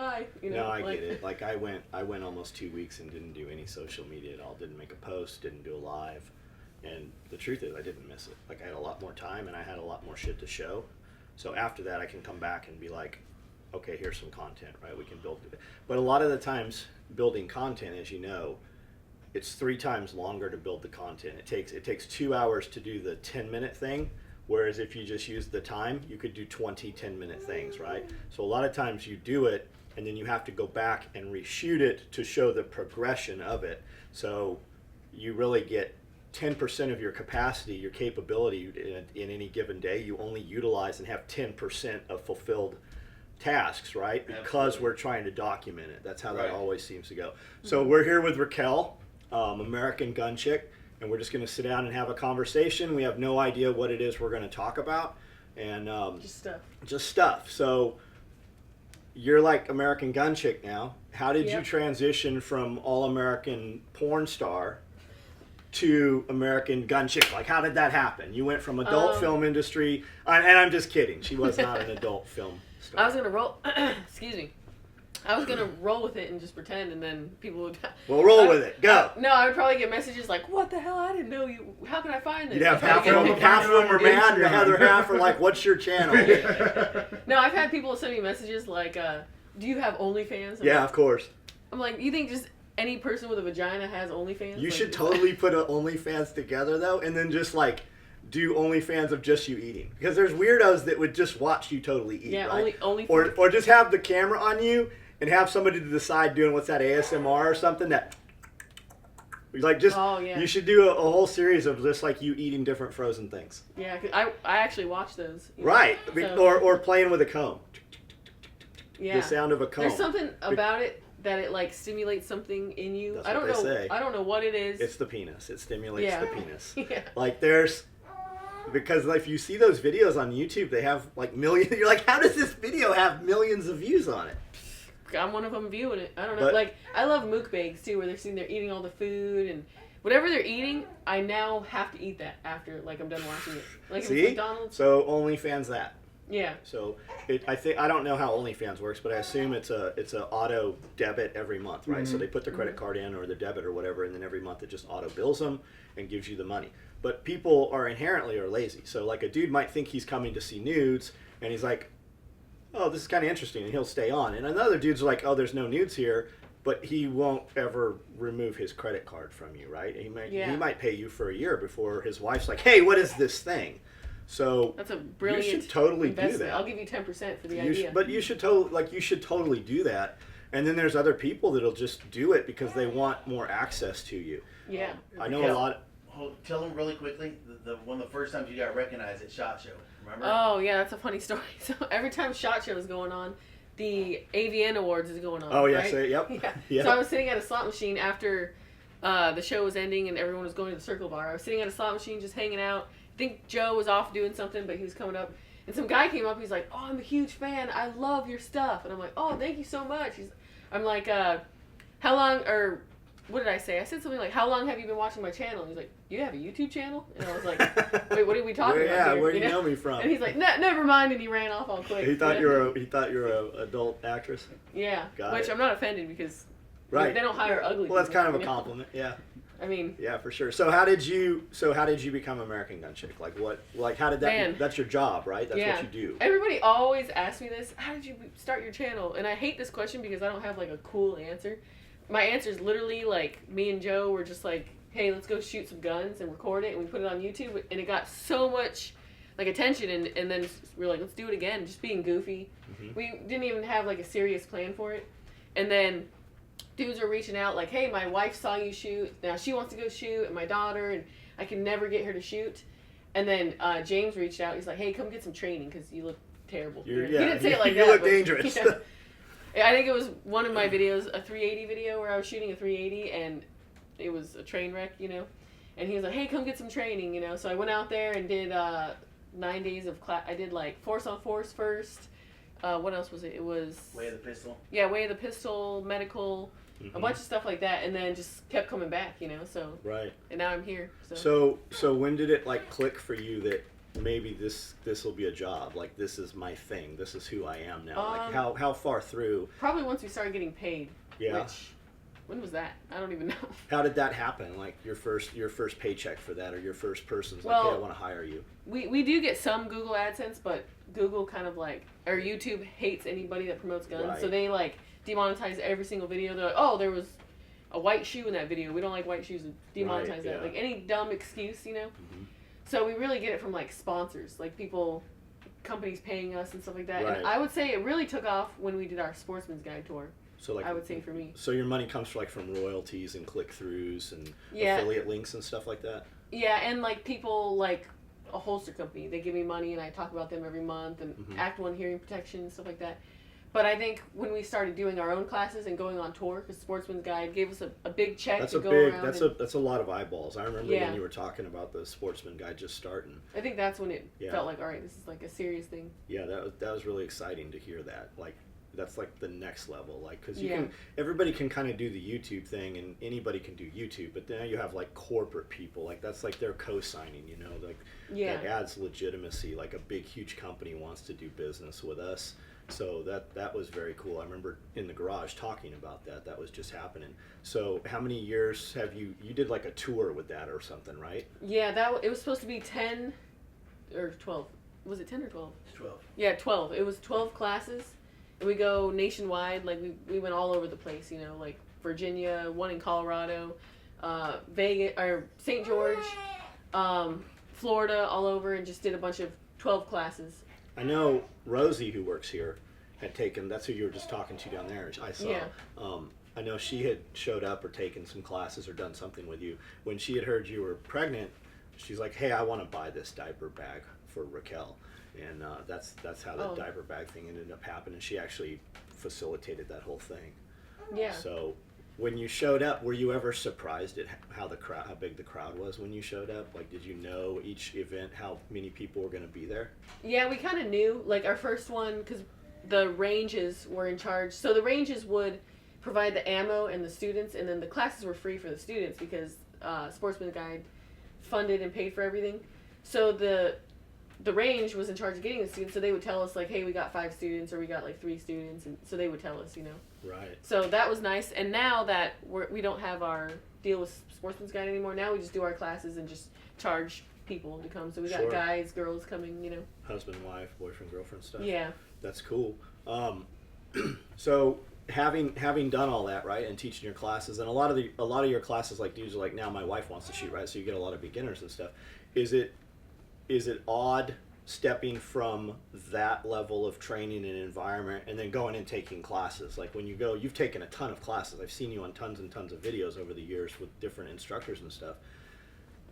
hi. You know, no, I get it. Like I went almost 2 weeks and didn't do any social media at all. Didn't make a post. Didn't do a live. And the truth is, I didn't miss it. Like I had a lot more time and I had a lot more shit to show. So after that, I can come back and be like, okay, here's some content, right? We can build it. But a lot of the times, building content, as you know, it's 3 times longer to build the content. It takes 2 hours to do the 10-minute thing, whereas if you just use the time, you could do 20 10-minute things, right? So a lot of times you do it, and then you have to go back and reshoot it to show the progression of it. So you really get 10% of your capacity, your capability in any given day. You only utilize and have 10% of fulfilled tasks, right? Because Absolutely. we're trying to document it. That's how that Right. always seems to go. So we're here with Raquel, American Gun Chick, and we're just going to sit down and have a conversation. We have no idea what it is we're going to talk about, and just stuff. So you're like American Gun Chick now. How did you Yep. transition from all-American porn star to American Gun Chick? Like, how did that happen? You went from adult film industry, and I'm just kidding. She was not an adult film star. I was gonna roll. Excuse me. I was gonna roll with it and just pretend, and then people would. Well, roll with it. Go. No, I would probably get messages like, "What the hell? I didn't know you. How can I find this?" You'd have I'd half probably of get- them are mad, and the other half are like, "What's your channel?" No, I've had people send me messages like, "Do you have OnlyFans?" Yeah, of course. I'm like, you think just any person with a vagina has OnlyFans? You Like, should totally put an OnlyFans together though, and then just like do OnlyFans of just you eating, because there's weirdos that would just watch you totally eat. Yeah, right? only. Or just have the camera on you and have somebody to decide doing what's that, ASMR or something that. Like just, Oh, yeah. you should do a whole series of just like you eating different frozen things. Yeah, 'cause I actually watch those. You know? Right, So- or playing with a comb. Yeah. The sound of a comb. There's something about it that it like stimulates something in you. That's I don't what know. they say. I don't know what it is. It's the penis. It stimulates Yeah. the penis. Yeah. Like there's, because if you see those videos on YouTube, they have like millions. You're like, how does this video have millions of views on it? I'm one of them viewing it. I don't know. But- Like I love mukbangs too, where they're sitting there eating all the food and whatever they're eating. I now have to eat that after like I'm done watching it. Like if See? it's McDonald's. So OnlyFans that. Yeah. So I don't know how OnlyFans works, but I assume it's a auto debit every month, right? So they put the credit card in or the debit or whatever, and then every month it just auto bills them and gives you the money. But people are inherently lazy. So like a dude might think he's coming to see nudes, and he's like, oh, this is kind of interesting, and he'll stay on. And another dude's like, oh, there's no nudes here, but he won't ever remove his credit card from you, right? He might pay you for a year before his wife's like, hey, what is this thing? So That's a brilliant you should totally do investment. that. I'll give you 10% for the idea. But you should totally do that. And then there's other people that'll just do it because they want more access to you. Yeah. I know Yeah. a lot. Tell them really quickly one of the first times you got recognized at SHOT Show. Remember? Oh yeah, that's a funny story. So every time SHOT Show is going on, the AVN Awards is going on. Oh yeah, right? yep. Yeah. Yep. So I was sitting at a slot machine after the show was ending and everyone was going to the Circle Bar. I was sitting at a slot machine just hanging out. I think Joe was off doing something, but he was coming up. And some guy came up. He's like, "Oh, I'm a huge fan. I love your stuff." And I'm like, "Oh, thank you so much." I'm like, "How long?" Or what did I say? I said something like, "How long have you been watching my channel?" And he's like, "You have a YouTube channel?" And I was like, "Wait, what are we talking about here?" Where do you know me from? And he's like, never mind, and he ran off all quick. He thought Yeah. you were a adult actress. Yeah, Got which it. I'm not offended because Right. they don't hire ugly Well, that's people, kind of a you know? compliment. Yeah. I mean, Yeah, for sure. So how did you become American Gun Chick? Like how did that? Man. That's your job, right? That's yeah. what you do. Everybody always asks me this. How did you start your channel? And I hate this question because I don't have like a cool answer. My answer is literally like me and Joe were just like, hey, let's go shoot some guns and record it, and we put it on YouTube, and it got so much like attention, and then we were like, let's do it again, just being goofy. Mhm. We didn't even have like a serious plan for it, and then dudes were reaching out like, hey, my wife saw you shoot, now she wants to go shoot, and my daughter, and I can never get her to shoot. And then James reached out. He's like, hey, come get some training because you look terrible. He didn't say it like you that. look but, dangerous. yeah. I think it was one of my videos, a 380 video where I was shooting a 380 and it was a train wreck, you know. And he was like, hey, come get some training, you know. So I went out there and did 9 days of class. I did like force on force first. What else was it? It was... Way of the Pistol. Yeah, Way of the Pistol, medical, a bunch of stuff like that. And then just kept coming back, you know. So Right. and now I'm here. So when did it like click for you that maybe this will be a job, like this is my thing, this is who I am now? Like how far through? Probably once we started getting paid. Yeah. Which, when was that? I don't even know. How did that happen? Like your first paycheck for that, or your first person's like, Well, hey, I want to hire you. We do get some Google AdSense, but Google kind of like, or YouTube hates anybody that promotes guns, Right. so they like demonetize every single video. They're like, oh, there was a white shoe in that video. We don't like white shoes, and demonetize Right, that. yeah. Like any dumb excuse, you know. Mhm. So we really get it from like sponsors, like people, companies paying us and stuff like that. Right. And I would say it really took off when we did our Sportsman's Guide tour. So like I would say for me. So your money comes from royalties and click-throughs and Yeah. affiliate links and stuff like that? Yeah, and like people like a holster company, they give me money and I talk about them every month, and Mhm. Act One hearing protection and stuff like that. But I think when we started doing our own classes and going on tour, because Sportsman's Guide gave us a big check That's to a go big. around. That's a lot of eyeballs. I remember Yeah. when you were talking about the Sportsman Guide just starting. I think that's when it Yeah. felt like, all right, this is like a serious thing. Yeah, that was really exciting to hear that. Like that's like the next level. Like because Yeah. everybody can kind of do the YouTube thing and anybody can do YouTube, but now you have like corporate people. Like that's like they're co-signing. You know, like Yeah. that adds legitimacy. Like a big huge company wants to do business with us. So that was very cool. I remember in the garage talking about that. That was just happening. So how many years have you did like a tour with that or something, right? Yeah, it was supposed to be 10 or 12. Was it 10 or 12? It's 12. Yeah, 12. It was 12 classes. And we go nationwide. Like, we went all over the place, you know, like Virginia, one in Colorado, Vegas, or St. George, Florida, all over, and just did a bunch of 12 classes. I know Rosie, who works here, had taken. That's who you were just talking to down there. I saw. Yeah. I know she had showed up or taken some classes or done something with you. When she had heard you were pregnant, she's like, "Hey, I want to buy this diaper bag for Raquel," and that's how the Oh. diaper bag thing ended up happening. She actually facilitated that whole thing. Yeah. So, when you showed up, were you ever surprised at how big the crowd was when you showed up? Like, did you know each event how many people were going to be there? Yeah, we kind of knew. Like, our first one, because the ranges were in charge. So the ranges would provide the ammo and the students, and then the classes were free for the students because Sportsman's Guide funded and paid for everything. So the range was in charge of getting the students, so they would tell us, like, hey, we got 5 students, or we got, like, 3 students, and so they would tell us, you know. Right. So that was nice, and now that we don't have our deal with Sportsman's Guide anymore, now we just do our classes and just charge people to come. So we got Sure. guys, girls coming, you know. Husband, wife, boyfriend, girlfriend stuff. Yeah. That's cool. So having done all that, right, and teaching your classes, and a lot of your classes, like dudes are like, now my wife wants to shoot, right? So you get a lot of beginners and stuff. Is it odd stepping from that level of training and environment and then going and taking classes? Like when you go, you've taken a ton of classes. I've seen you on tons and tons of videos over the years with different instructors and stuff.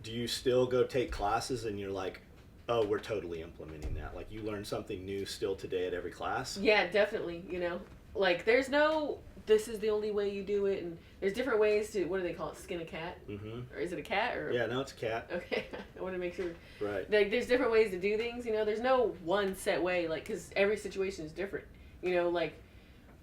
Do you still go take classes and you're like, oh, we're totally implementing that? Like you learn something new still today at every class? Yeah, definitely, you know. Like, there's no, this is the only way you do it, and there's different ways to, what do they call it, skin a cat? Mm-hmm. Or is it a cat? Or Yeah, no, it's a cat. Okay, I want to make sure. Right. Like, there's different ways to do things, you know. There's no one set way, like, because every situation is different. You know, like,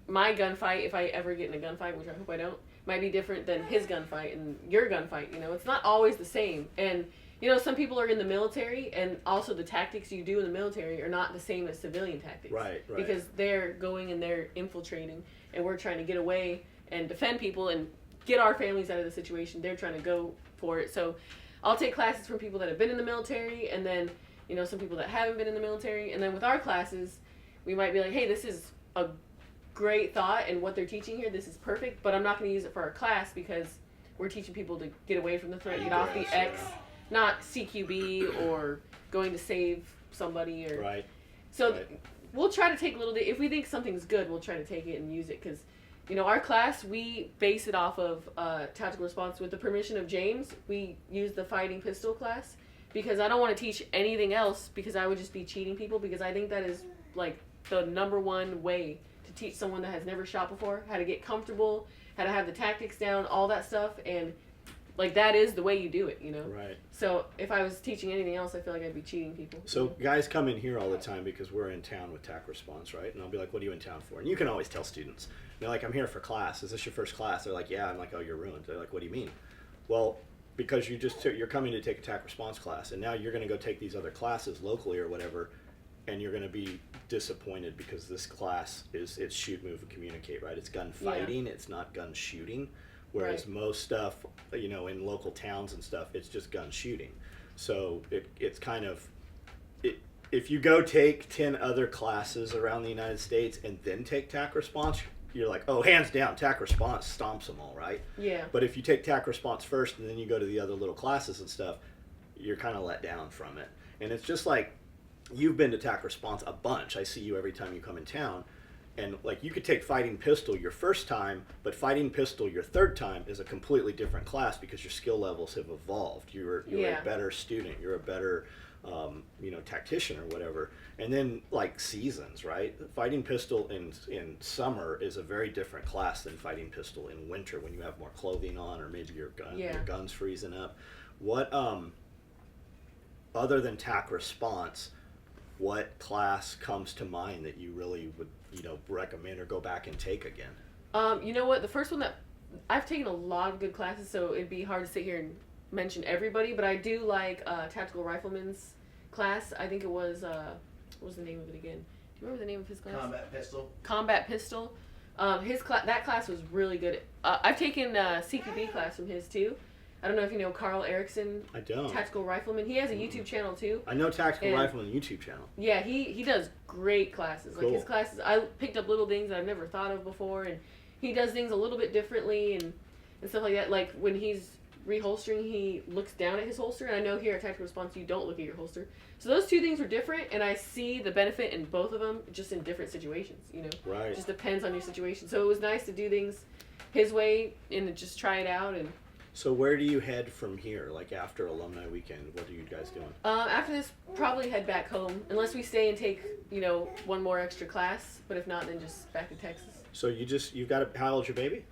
my gunfight, if I ever get in a gunfight, which I hope I don't, might be different than his gunfight and your gunfight, you know. It's not always the same. And, you know, some people are in the military, and also the tactics you do in the military are not the same as civilian tactics. Right. Because they're going and they're infiltrating, and we're trying to get away and defend people and get our families out of the situation. They're trying to go for it. So I'll take classes from people that have been in the military, and then, you know, some people that haven't been in the military. And then with our classes, we might be like, hey, this is a great thought, and what they're teaching here, this is perfect, but I'm not going to use it for our class because we're teaching people to get away from the threat, get off the X, not CQB or going to save somebody. Or Right. So Right. we'll try to take if we think something's good, we'll try to take it and use it, because, you know, our class, we base it off of tactical response. With the permission of James, we use the fighting pistol class, because I don't want to teach anything else, because I would just be cheating people, because I think that is, like, the number one way to teach someone that has never shot before how to get comfortable, how to have the tactics down, all that stuff, and, like, that is the way you do it, you know? Right. So if I was teaching anything else, I feel like I'd be cheating people. So guys come in here all the time because we're in town with TAC Response, right? And I'll be like, what are you in town for? And you can always tell students. And they're like, I'm here for class. Is this your first class? They're like, yeah. I'm like, oh, you're ruined. They're like, what do you mean? Well, because you're coming to take a TAC response class, and now you're going to go take these other classes locally or whatever, and you're going to be disappointed because this class it's shoot, move, and communicate, right? It's gun fighting, it's not gun shooting. Whereas most stuff, you know, in local towns and stuff, it's just gun shooting. So it's kind of, if you go take 10 other classes around the United States and then take TAC response, you're like, oh, hands down, TAC response stomps them all, right? Yeah. But if you take TAC response first and then you go to the other little classes and stuff, you're kind of let down from it. And it's just like, you've been to TAC response a bunch. I see you every time you come in town. And like, you could take fighting pistol your first time, but fighting pistol your third time is a completely different class because your skill levels have evolved. You're a better student. You're a better, you know, tactician or whatever. And then like seasons, right? Fighting pistol in summer is a very different class than fighting pistol in winter when you have more clothing on, or maybe your gun's freezing up. What other than TAC response, what class comes to mind that you really would, you know, recommend or go back and take again? You know what? The first one that I've taken a lot of good classes, so it'd be hard to sit here and mention everybody, but I do like Tactical Rifleman's class. I think it was what was the name of it again? Do you remember the name of his class? Combat Pistol. That class was really good. I've taken CPB class from his too. I don't know if you know Carl Erickson. I don't. Tactical Rifleman. He has a YouTube channel too. I know Tactical Rifleman YouTube channel. Yeah, he does great classes. Cool. Like his classes, I picked up little things that I've never thought of before, and he does things a little bit differently and stuff like that. Like when he's reholstering, he looks down at his holster, and I know here at Tactical Response you don't look at your holster. So those two things were different, and I see the benefit in both of them, just in different situations. You know, right? It just depends on your situation. So it was nice to do things his way and just try it out. And so where do you head from here? Like after Alumni Weekend, what are you guys doing? After this, probably head back home, unless we stay and take, you know, one more extra class. But if not, then just back to Texas. So you've got how old's your baby?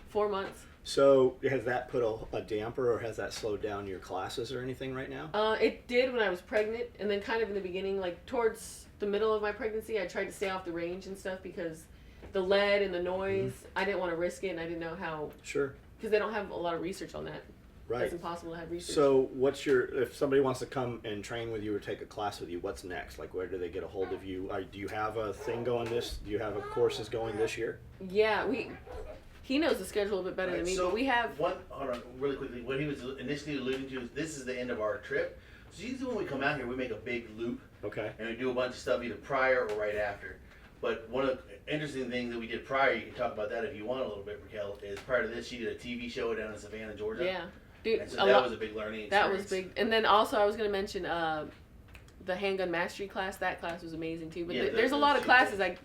4 months. So has that put a damper, or has that slowed down your classes or anything right now? It did when I was pregnant, and then kind of in the beginning, like towards the middle of my pregnancy, I tried to stay off the range and stuff because the lead and the noise, I didn't want to risk it, and I didn't know how. Sure. Because they don't have a lot of research on that. Right. It's impossible to have research. So if somebody wants to come and train with you or take a class with you, what's next? Like, where do they get a hold of you? Do you have a thing going do you have courses going this year? Yeah, he knows the schedule a bit better than me, but we have... Hold on, really quickly. What he was initially alluding to is this is the end of our trip. So usually when we come out here, we make a big loop. Okay. And we do a bunch of stuff either prior or right after. But one of the interesting things that we did prior, you can talk about that if you want a little bit, Raquel, is prior to this, she did a TV show down in Savannah, Georgia. Yeah. Dude, and so that was a big learning experience. That was big. And then also I was going to mention the handgun mastery class. That class was amazing too. But there's a lot of classes I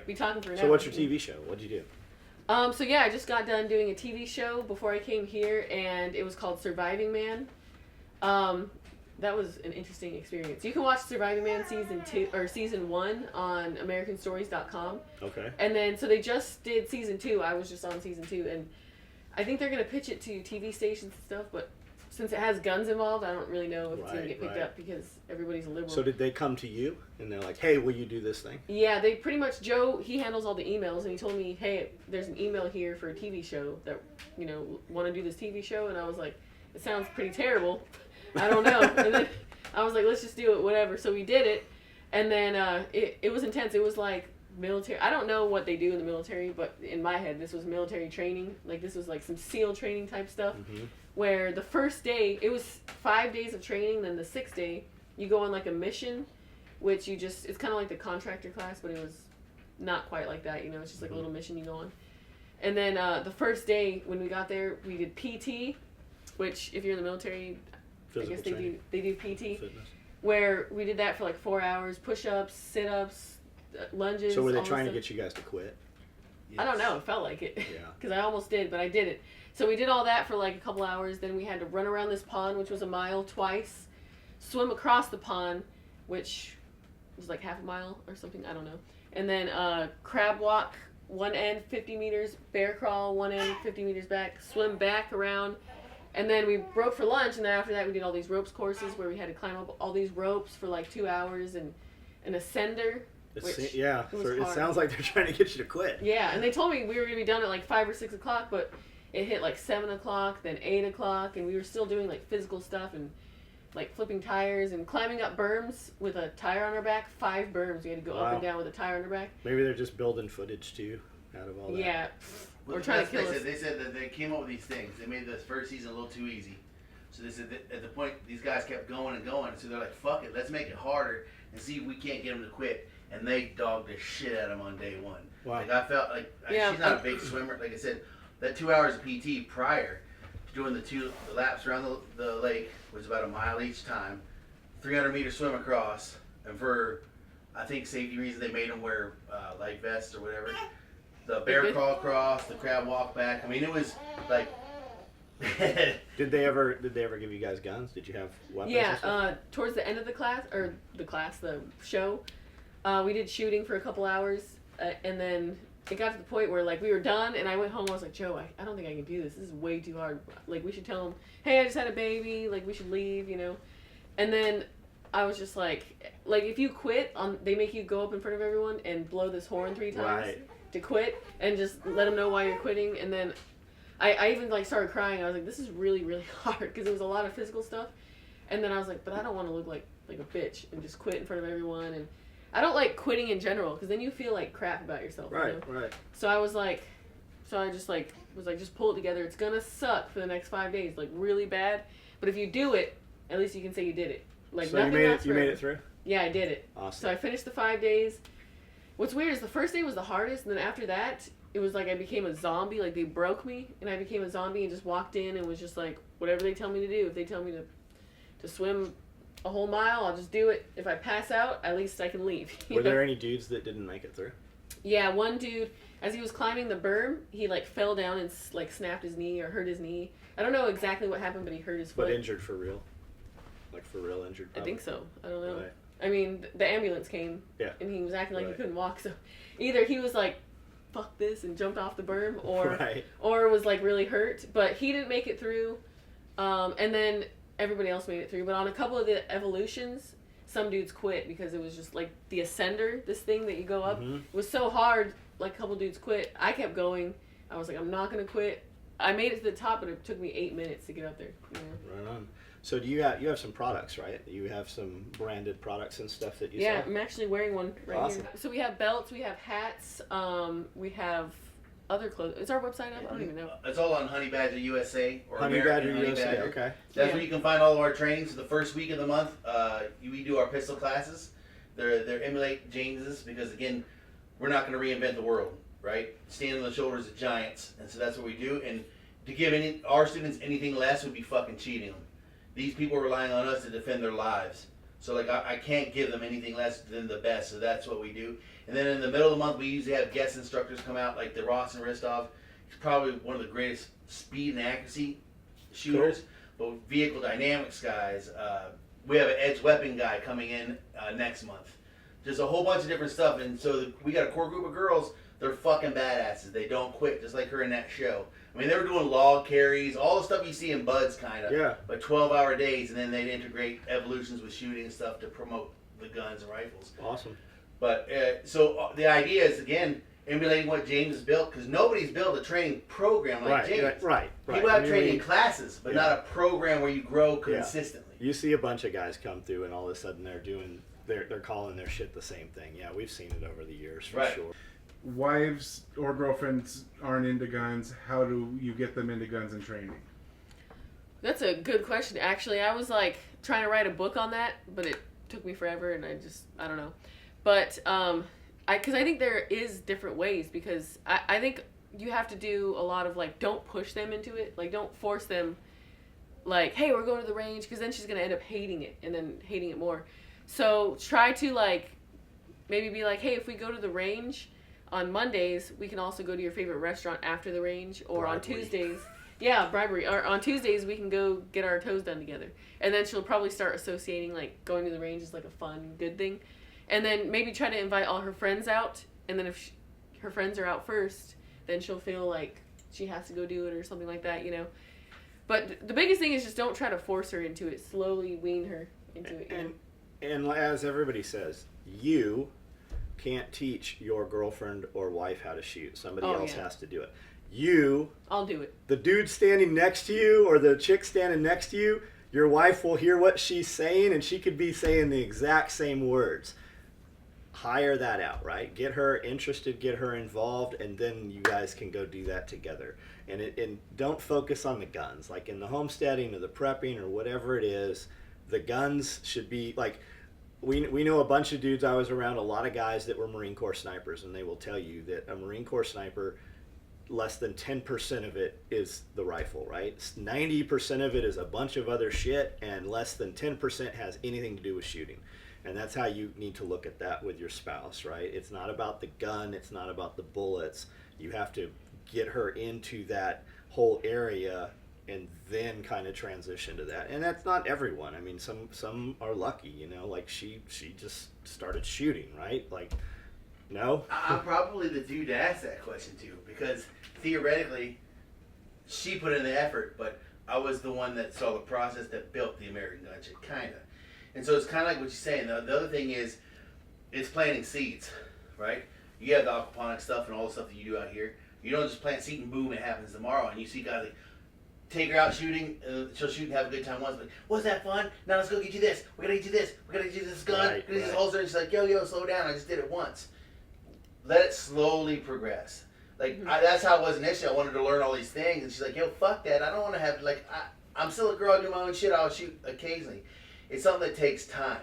be talking for now. So what's your TV show? What did you do? So yeah, I just got done doing a TV show before I came here, and it was called Surviving Man. That was an interesting experience. You can watch Surviving Man season 1 on AmericanStories.com. Okay. And then so they just did season 2. I was just on season 2, and I think they're gonna pitch it to TV stations and stuff. But since it has guns involved, I don't really know if it's gonna get picked up because everybody's a liberal. So did they come to you and they're like, "Hey, will you do this thing?" Yeah, they pretty much. Joe, he handles all the emails, and he told me, "Hey, there's an email here for a TV show that want to do this TV show," and I was like, "It sounds pretty terrible." I don't know. And then I was like, let's just do it, whatever. So we did it. And then it was intense. It was like military. I don't know what they do in the military, but in my head, this was military training. Like this was like some SEAL training type stuff. Mm-hmm. Where the first day, it was 5 days of training. Then the 6th day, you go on like a mission, which it's kind of like the contractor class, but it was not quite like that. It's just like a little mission you go on. And then the first day, when we got there, we did PT, which if you're in the military... Physical I guess training. they do PT, Fitness. Where we did that for like 4 hours, push-ups, sit-ups, lunges. So were they trying to get you guys to quit? Yes. I don't know. It felt like it. Yeah. Because I almost did, but I did it. So we did all that for like a couple hours. Then we had to run around this pond, which was a mile twice, swim across the pond, which was like half a mile or something. I don't know. And then crab walk one end 50 meters, bear crawl one end 50 meters back, swim back around. And then we broke for lunch, and then after that we did all these ropes courses where we had to climb up all these ropes for like 2 hours and an ascender. It sounds like they're trying to get you to quit. Yeah, and they told me we were going to be done at like 5 or 6 o'clock, but it hit like 7 o'clock, then 8 o'clock, and we were still doing like physical stuff and like flipping tires and climbing up berms with a tire on our back. 5 berms. We had to go up and down with a tire on our back. Maybe they're just building footage too out of all that. Yeah. Well, We're trying to kill us. They said that they came up with these things. They made the first season a little too easy. So they said that at the point, these guys kept going and going. So they're like, fuck it, let's make it harder and see if we can't get them to quit. And they dogged the shit out of them on day 1. Wow. Like, I felt like, she's not a big swimmer. Like I said, that 2 hours of PT prior to doing the laps around the lake was about a mile each time. 300-meter swim across. And for, I think, safety reasons, they made them wear life vests or whatever. The bear crawl across, the crab walk back. I mean, it was like... Did they ever give you guys guns? Did you have weapons? Yeah, towards the end of the show, we did shooting for a couple hours, and then it got to the point where like we were done, and I went home. I was like, Joe, I don't think I can do this. This is way too hard. Like, we should tell him, hey, I just had a baby. Like, we should leave, you know. And then I was just like if you quit, they make you go up in front of everyone and blow this horn 3 times to quit, and just let them know why you're quitting. And then I even like started crying. I was like, this is really, really hard, because it was a lot of physical stuff. And then I was like, but I don't want to look like a bitch and just quit in front of everyone. And I don't like quitting in general, because then you feel like crap about yourself. Right, you know? right. So I was like, just pull it together. It's gonna suck for the next 5 days, like really bad. But if you do it, at least you can say you did it. Like, so nothing you made it through? Yeah, I did it. Awesome. So I finished the 5 days. What's weird is the first day was the hardest, and then after that, it was like I became a zombie. Like, they broke me, and I became a zombie and just walked in and was just like, whatever they tell me to do. If they tell me to swim a whole mile, I'll just do it. If I pass out, at least I can leave. Were there any dudes that didn't make it through? Yeah, one dude, as he was climbing the berm, he like fell down and like snapped his knee or hurt his knee. I don't know exactly what happened, but he hurt his foot. But injured for real? Like, for real injured? I think so. I don't know. Right. I mean, the ambulance came, and he was acting like he couldn't walk. So either he was like, fuck this, and jumped off the berm, or was like really hurt. But he didn't make it through. And then everybody else made it through. But on a couple of the evolutions, some dudes quit because it was just like the ascender, this thing that you go up. Mm-hmm. It was so hard, like a couple dudes quit. I kept going. I was like, I'm not going to quit. I made it to the top, but it took me 8 minutes to get up there. You know? Right on. So do you have some products, right? You have some branded products and stuff that you sell? Yeah, I'm actually wearing one right here. So we have belts, we have hats, we have other clothes. Is our website up? I don't even know. It's all on Honey Badger USA or Honey American Badger Honey USA, Badger. okay. That's where you can find all of our trainings. So the first week of the month, we do our pistol classes. They're emulate James's, because again, we're not going to reinvent the world, right? Stand on the shoulders of giants, and so that's what we do. And to give our students anything less would be fucking cheating them. These people are relying on us to defend their lives. So like I can't give them anything less than the best, so that's what we do. And then in the middle of the month, we usually have guest instructors come out, like the Ross and Ristov. He's probably one of the greatest speed and accuracy shooters, but vehicle dynamics guys. We have an edge weapon guy coming in next month. Just a whole bunch of different stuff. And so we got a core group of girls. They're fucking badasses. They don't quit, just like her in that show. I mean, they were doing log carries, all the stuff you see in Buds, kind of. Yeah. But 12-hour days, and then they'd integrate evolutions with shooting and stuff to promote the guns and rifles. Awesome. But so the idea is, again, emulating what James has built, because nobody's built a training program like James. Right. People have training classes, but not a program where you grow consistently. You see a bunch of guys come through, and all of a sudden they're calling their shit the same thing. Yeah, we've seen it over the years for sure. Wives or girlfriends aren't into guns. How do you get them into guns and training? That's a good question. Actually, I was like trying to write a book on that, but it took me forever, and I don't know. But because I think there is different ways, because I think you have to do a lot of like, don't push them into it. Like, don't force them. Like, hey, we're going to the range, because then she's gonna end up hating it, and then hating it more. So try to like maybe be like, hey, if we go to the range on Mondays, we can also go to your favorite restaurant after the range, or on Tuesdays. Yeah, bribery. Or on Tuesdays, we can go get our toes done together. And then she'll probably start associating, like, going to the range as, like, a fun, good thing. And then maybe try to invite all her friends out. And then if her friends are out first, then she'll feel like she has to go do it or something like that, you know. But the biggest thing is just don't try to force her into it. Slowly wean her into it. And as everybody says, you can't teach your girlfriend or wife how to shoot. Somebody Oh, else yeah. has to do it. You, I'll do it. the dude standing next to you or the chick standing next to you, your wife will hear what she's saying and she could be saying the exact same words. Hire that out, right? Get her interested, get her involved, and then you guys can go do that together. And don't focus on the guns. Like in the homesteading or the prepping or whatever it is, the guns should be like, we know a bunch of dudes. I was around a lot of guys that were Marine Corps snipers, and they will tell you that a Marine Corps sniper, less than 10% of it is the rifle, right? 90% of it is a bunch of other shit, and less than 10% has anything to do with shooting. And that's how you need to look at that with your spouse, right? It's not about the gun, it's not about the bullets. You have to get her into that whole area and then kind of transition to that. And that's not everyone. I mean, some are lucky, you know, like she just started shooting, right? Like, no? I'm probably the dude to ask that question to, because theoretically, she put in the effort, but I was the one that saw the process that built the American gun shit, kind of. And so it's kind of like what you're saying. The other thing is, it's planting seeds, right? You have the aquaponic stuff and all the stuff that you do out here. You don't just plant seed and boom, it happens tomorrow. And you see guys like, take her out shooting, she'll shoot and have a good time once, but was that fun? Now let's go get you this. We gotta get you this. We gotta get you this gun. Right, Get you this right. holster. And she's like, yo, slow down. I just did it once. Let it slowly progress. Like, that's how it was initially. I wanted to learn all these things. And she's like, yo, fuck that. I don't want to have, like, I'm still a girl. I do my own shit. I'll shoot occasionally. It's something that takes time.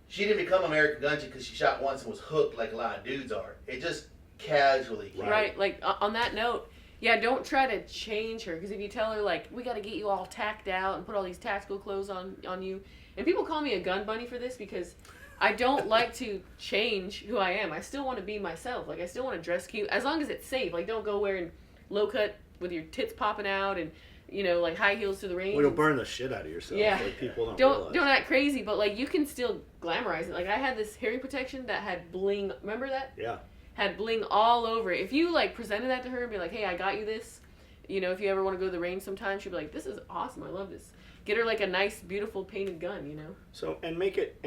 She didn't become American Gunship because she shot once and was hooked like a lot of dudes are. It just casually came. Right. Like, on that note, yeah, don't try to change her, because if you tell her, like, we got to get you all tacked out and put all these tactical clothes on you, and people call me a gun bunny for this because I don't like to change who I am. I still want to be myself. Like, I still want to dress cute, as long as it's safe. Like, don't go wearing low cut with your tits popping out and, you know, like high heels to the range. Well, you'll burn the shit out of yourself. Yeah. Like people don't Don't realize. don't act crazy, but like you can still glamorize it. Like I had this hearing protection that had bling. Remember that? Yeah. Had bling all over it. If you like presented that to her and be like, "Hey, I got you this," you know, if you ever want to go to the range sometime, she'd be like, "This is awesome. I love this." Get her like a nice, beautiful painted gun. You know. So and make it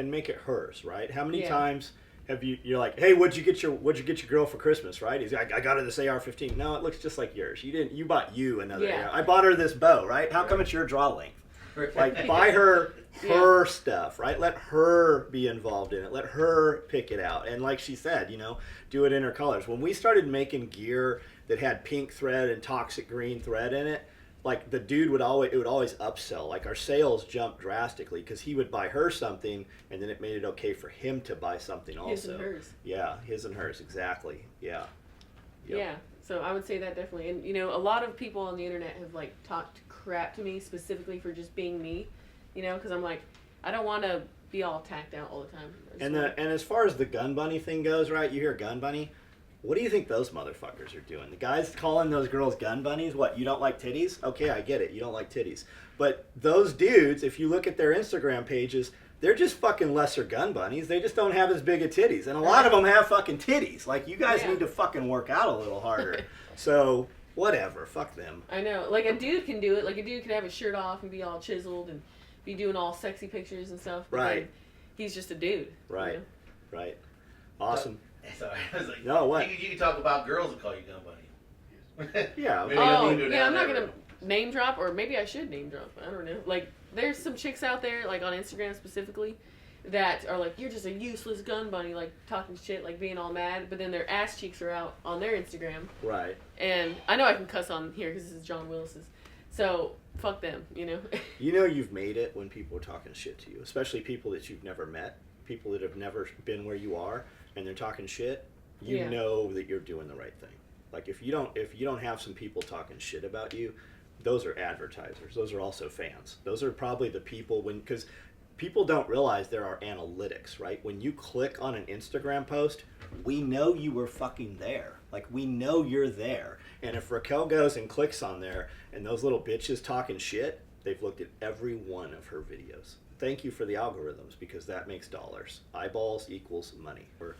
hers, right? How many Yeah. times have you're like, hey, what'd you get your girl for Christmas, right? He's like, I got her this AR-15. No, it looks just like yours. You bought you another Yeah. AR. I bought her this bow, right? How come it's your draw length? Like buy her stuff, right? Let her be involved in it. Let her pick it out. And like she said, you know, do it in her colors. When we started making gear that had pink thread and toxic green thread in it, like the dude would always upsell. Like our sales jumped drastically because he would buy her something and then it made it okay for him to buy something also. His and hers. Yeah, his and hers, exactly. Yeah. Yep. Yeah. So I would say that definitely. And you know, a lot of people on the internet have like talked crap to me specifically for just being me. You know, because I'm like, I don't want to be all tacked out all the time. And as far as the gun bunny thing goes, right? You hear gun bunny. What do you think those motherfuckers are doing? The guys calling those girls gun bunnies? What, you don't like titties? Okay, I get it. You don't like titties. But those dudes, if you look at their Instagram pages, they're just fucking lesser gun bunnies. They just don't have as big of titties. And a lot of them have fucking titties. Like, you guys need to fucking work out a little harder. So, whatever. Fuck them. I know. Like, a dude can do it. Like, a dude can have his shirt off and be all chiseled and be doing all sexy pictures and stuff. But Right. then he's just a dude. Right. You know? Right. Awesome. Sorry, I was like, No, what? You can talk about girls that call you gun bunny. Yeah. Maybe Oh, we can go yeah, I'm down not that going road. to name drop, or maybe I should name drop. I don't know. Like, there's some chicks out there, like on Instagram specifically, that are like, you're just a useless gun bunny, like talking shit, like being all mad, but then their ass cheeks are out on their Instagram. Right. And I know I can cuss on here because this is John Willis's. So, fuck them, you know? You know you've made it when people are talking shit to you, especially people that you've never met, people that have never been where you are, and they're talking shit. You Yeah. know that you're doing the right thing. Like if you don't have some people talking shit about you, those are advertisers. Those are also fans. Those are probably the people because people don't realize there are analytics, right? When you click on an Instagram post, we know you were fucking there. Like we know you're there. And if Raquel goes and clicks on there and those little bitches talking shit, they've looked at every one of her videos. Thank you for the algorithms because that makes dollars. Eyeballs equals money. Or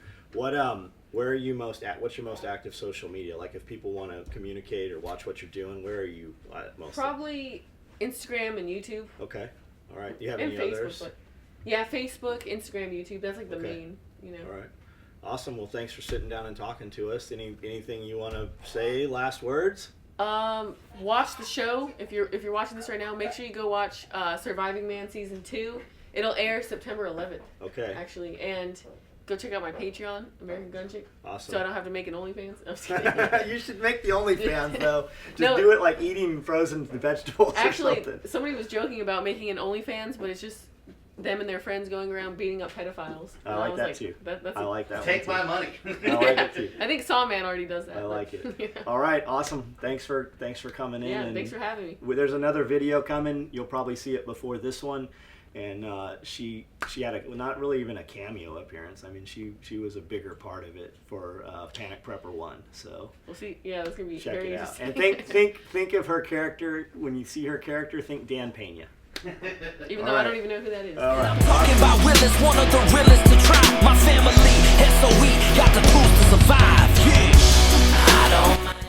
where are you most at? What's your most active social media? Like if people want to communicate or watch what you're doing, where are you mostly? Probably Instagram and YouTube. Okay. All right. Do you have And any Facebook. others? But yeah, Facebook, Instagram, YouTube. That's like the Okay. main, you know. All right. Awesome. Well, thanks for sitting down and talking to us. Anything you want to say? Last words? Watch the show. If you're watching this right now, make sure you go watch Surviving Man Season 2. It'll air September 11th. Okay. Actually, and go check out my Patreon, American Gun Chick. Awesome. So I don't have to make an OnlyFans. I'm just kidding. You should make the OnlyFans though. Just No. do it like eating frozen vegetables Actually, or something. somebody was joking about making an OnlyFans, but it's just them and their friends going around beating up pedophiles. I And like was that too. That's I like that Take one my too. money. I like it too. I think Sawman already does that. I but, like it. yeah. All right, awesome. Thanks for coming in. Yeah, and thanks for having me. There's another video coming. You'll probably see it before this one. And she had not really even a cameo appearance. I mean, she was a bigger part of it for Panic Prepper 1. So We'll see. Yeah, that's gonna be check very it out. interesting. And think of her character. When you see her character, think Dan Pena. Even All though I right. don't even know who that is. All right. I'm talking about realest, one of the realest to try. My family, SOE, got the tools to survive.